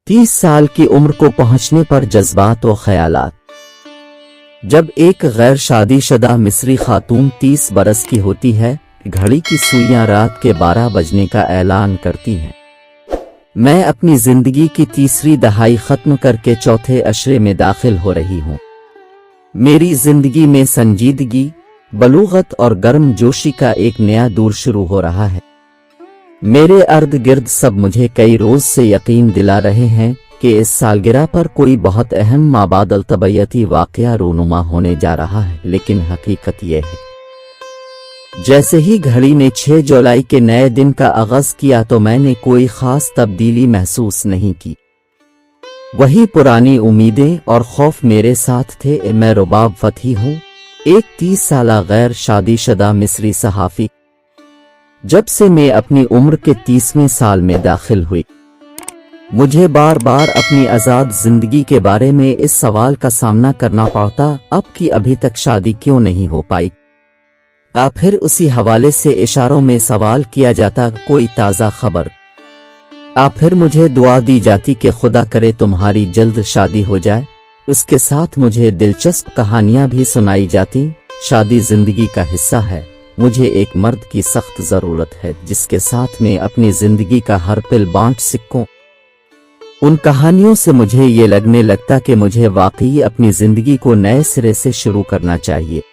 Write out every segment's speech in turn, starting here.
30 साल की उम्र को पहुंचने पर जज्बात व ख्यालात। जब एक गैर शादीशुदा मिस्री खातून 30 बरस की होती है, घड़ी की सुइयां रात के 12 बजने का ऐलान करती हैं। मैं अपनी जिंदगी की तीसरी दहाई खत्म करके चौथे अशरे में दाखिल हो रही हूँ। मेरी जिंदगी में संजीदगी, बलूगत और गर्म जोशी का एक नया दौर शुरू हो रहा है। मेरे अर्द गिर्द सब मुझे कई रोज से यकीन दिला रहे हैं कि इस सालगिरह पर कोई बहुत अहम माबादल तबैयती वाक़या रूनुमा होने जा रहा है, लेकिन हकीकत यह है जैसे ही घड़ी ने 6 जुलाई के नए दिन का आगाज किया तो मैंने कोई खास तब्दीली महसूस नहीं की। वही पुरानी उम्मीदें और खौफ मेरे साथ थे। मैं रुबाब फतही हूँ, एक 30 साला गैर शादीशुदा मिस्री सहाफ़ी। जब से मैं अपनी उम्र के 30वें साल में दाखिल हुई, मुझे बार बार अपनी आज़ाद जिंदगी के बारे में इस सवाल का सामना करना पड़ता, अब की अभी तक शादी क्यों नहीं हो पाई। फिर उसी हवाले से इशारों में सवाल किया जाता, कोई ताज़ा खबर। फिर मुझे दुआ दी जाती कि खुदा करे तुम्हारी जल्द शादी हो जाए। उसके साथ मुझे दिलचस्प कहानियां भी सुनाई जाती। शादी जिंदगी का हिस्सा है, मुझे एक मर्द की सख्त जरूरत है जिसके साथ मैं अपनी जिंदगी का हर पल बांट सकूं। उन कहानियों से मुझे ये लगने लगता कि मुझे वाकई अपनी जिंदगी को नए सिरे से शुरू करना चाहिए।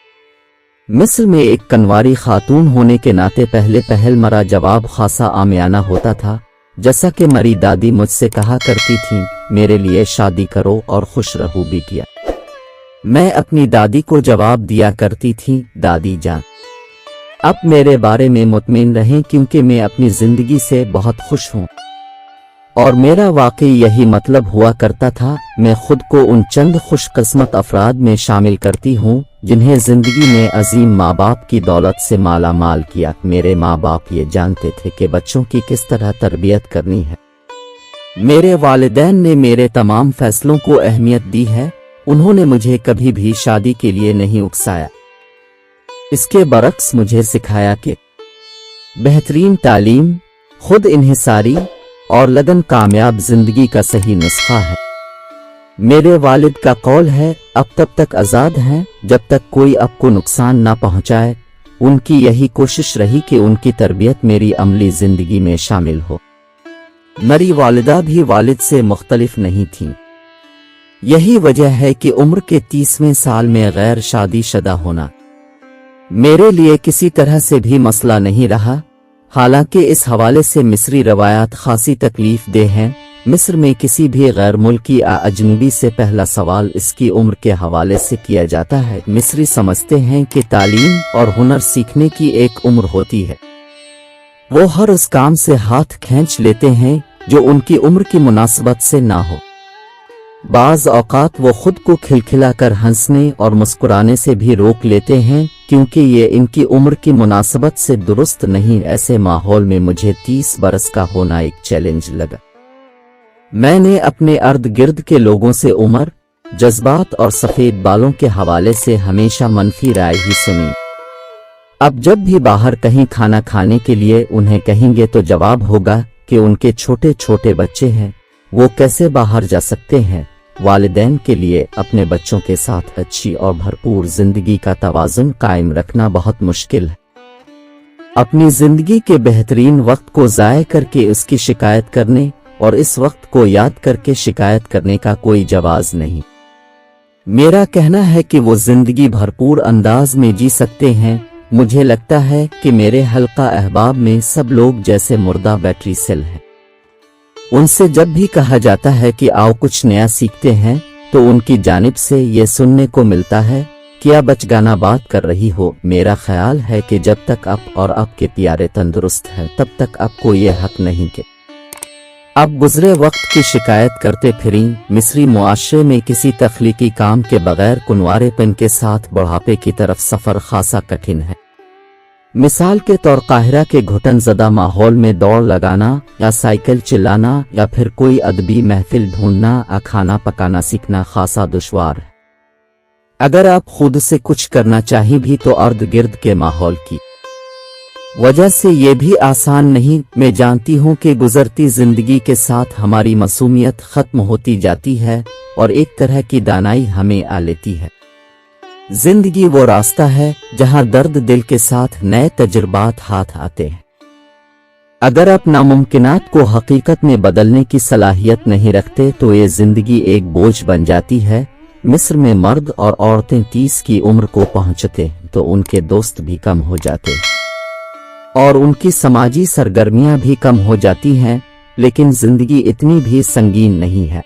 मिस्र में एक कनवारी खातून होने के नाते पहल मरा जवाब खासा आमियाना होता था। जैसा कि मेरी दादी मुझसे कहा करती थी, मेरे लिए शादी करो और खुश रहो बिटिया। मैं अपनी दादी को जवाब दिया करती थी, दादी जान अब मेरे बारे में मुतमिन रहें क्योंकि मैं अपनी जिंदगी से बहुत खुश हूँ। और मेरा वाकई यही मतलब हुआ करता था। मैं खुद को उन चंद खुशकिस्मत अफराद में शामिल करती हूँ जिन्हें जिंदगी ने अजीम माँ बाप की दौलत से माला माल किया। मेरे माँ बाप ये जानते थे कि बच्चों की किस तरह तरबियत करनी है। मेरे वालिदैन ने मेरे तमाम फैसलों को अहमियत दी है। उन्होंने मुझे कभी भी शादी के लिए नहीं उकसाया। इसके बरक्स मुझे सिखाया कि बेहतरीन तालीम, खुद इन्हिसारी और लगन कामयाब जिंदगी का सही नुस्खा है। मेरे वालिद का कौल है, अब तब तक आज़ाद हैं जब तक कोई आपको नुकसान ना पहुंचाए। उनकी यही कोशिश रही कि उनकी तरबियत मेरी अमली जिंदगी में शामिल हो। मेरी वालिदा भी वालिद से मुख्तलिफ नहीं थीं। यही वजह है कि उम्र के 30वें साल में गैर शादीशुदा होना मेरे लिए किसी तरह से भी मसला नहीं रहा। हालांकि इस हवाले से मिस्री रवायात खासी तकलीफ दे हैं। मिस्र में किसी भी गैर मुल्की अजनबी से पहला सवाल इसकी उम्र के हवाले से किया जाता है। मिस्री समझते हैं कि तालीम और हुनर सीखने की एक उम्र होती है। वो हर उस काम से हाथ खींच लेते हैं जो उनकी उम्र की मुनासबत से ना हो। बाज़ औक़ात वो खुद को खिलखिलाकर हंसने और मुस्कुराने से भी रोक लेते हैं क्योंकि ये इनकी उम्र की मुनासबत से दुरुस्त नहीं। ऐसे माहौल में मुझे 30 बरस का होना एक चैलेंज लगा। मैंने अपने अर्द गिर्द के लोगों से उम्र, जज्बात और सफ़ेद बालों के हवाले से हमेशा मनफी राय ही सुनी। अब जब भी बाहर कहीं खाना खाने के लिए उन्हें कहेंगे तो जवाब होगा कि उनके छोटे छोटे बच्चे हैं, वो कैसे बाहर जा सकते हैं। वालिदैन के लिए अपने बच्चों के साथ अच्छी और भरपूर जिंदगी का तवाज़ुन कायम रखना बहुत मुश्किल है। अपनी जिंदगी के बेहतरीन वक्त को ज़ाय करके उसकी शिकायत करने और इस वक्त को याद करके शिकायत करने का कोई जवाज़ नहीं। मेरा कहना है कि वो जिंदगी भरपूर अंदाज में जी सकते हैं। मुझे लगता है कि मेरे हल्का अहबाब में सब लोग जैसे मुर्दा बैटरी सेल हैं। उनसे जब भी कहा जाता है कि आओ कुछ नया सीखते हैं तो उनकी जानिब से ये सुनने को मिलता है, क्या बचगाना बात कर रही हो। मेरा ख्याल है कि जब तक आप और आपके प्यारे तंदुरुस्त हैं तब तक आपको ये हक नहीं कि आप गुजरे वक्त की शिकायत करते फिरें। मिस्री मुआशरे में किसी तख्लीकी काम के बगैर कुनवारेपन के साथ बुढ़ापे की तरफ सफ़र खासा कठिन है। मिसाल के तौर काहिरा के घुटन ज़दा माहौल में दौड़ लगाना या साइकिल चलाना या फिर कोई अदबी महफिल ढूंढना या खाना पकाना सीखना खासा दुश्वार है। अगर आप खुद से कुछ करना चाहिए भी तो अर्द गिर्द के माहौल की वजह से ये भी आसान नहीं। मैं जानती हूँ कि गुजरती जिंदगी के साथ हमारी मासूमियत खत्म होती जाती है और एक तरह की दानाई हमें आ लेती है। जिंदगी वो रास्ता है जहाँ दर्द दिल के साथ नए तजुर्बात हाथ आते हैं। अगर आप नामुमकिनात को हकीकत में बदलने की सलाहियत नहीं रखते तो ये जिंदगी एक बोझ बन जाती है। मिस्र में मर्द और औरतें 30 की उम्र को पहुंचते तो उनके दोस्त भी कम हो जाते और उनकी समाजी सरगर्मियां भी कम हो जाती हैं, लेकिन जिंदगी इतनी भी संगीन नहीं है।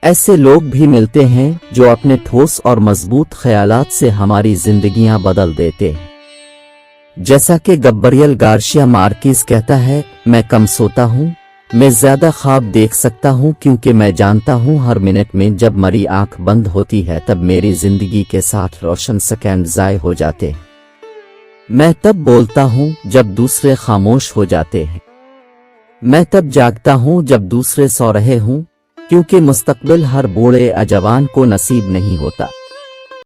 ऐसे लोग भी मिलते हैं जो अपने ठोस और मजबूत ख्यालात से हमारी जिंदगियां बदल देते हैं। जैसा कि गब्रियल गार्सिया मार्केज कहता है, मैं कम सोता हूँ, मैं ज्यादा ख्वाब देख सकता हूँ क्योंकि मैं जानता हूँ हर मिनट में जब मेरी आंख बंद होती है तब मेरी जिंदगी के साथ रोशन सेकंड ज़ाय हो जाते हैं। मैं तब बोलता हूँ जब दूसरे खामोश हो जाते हैं। मैं तब जागता हूँ जब दूसरे सो रहे हों, क्योंकि मुस्तकबिल हर बूढ़े अजवान को नसीब नहीं होता।